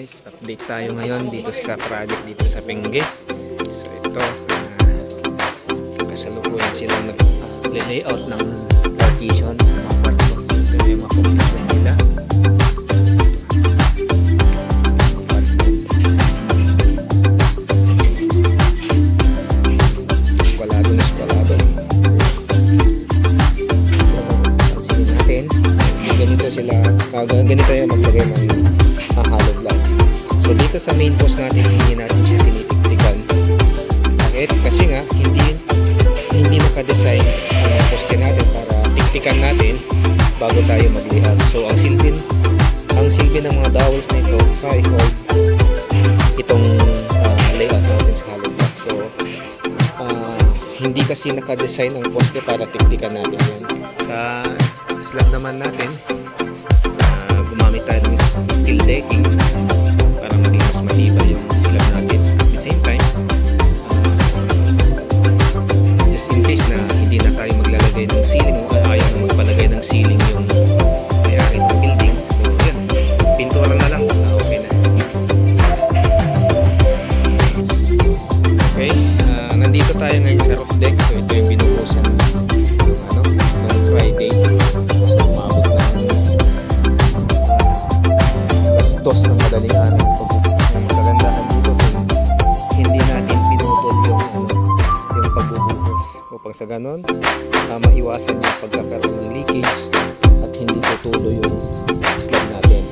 Guys, update tayo ngayon dito sa project dito sa Benguet. So ito, kasalukuyan silang nag-layout ng partitions sa mga partitions. So ito yung mga complete na nila. Eskwalado. So, pansinin natin. So, ganito sila, ganito yung maglagay ng hollow block. So dito sa main post natin, hindi natin siya tinitiktikan. Bakit? Kasi nga hindi naka-design ang poste natin para tiktikan natin bago tayo mag-layout. So ang silbi ng mga dowels nito ay hold itong layout natin sa hollow block. So hindi kasi naka-design ang poste para tiktikan natin yan. Sa slab naman natin, gumamit tayo ng steel decking para maging mas matibay yung slab natin. At the same time, just in case na hindi na tayo maglalagay ng ceiling o ayaw na magpalagay ng ceiling yung may-ari ng building, so yan, pintura na lang, okay na. Okay, nandito tayo ngayon sa roof deck. So ito yung binubusan ng Friday. So umabot na dos ng madaling araw. Ang kagandahan dito hindi natin pinutol yung pagbubuhos upang sa ganon maiwasan yung pagkakaroon ng leakage at hindi tutulo yung slab natin.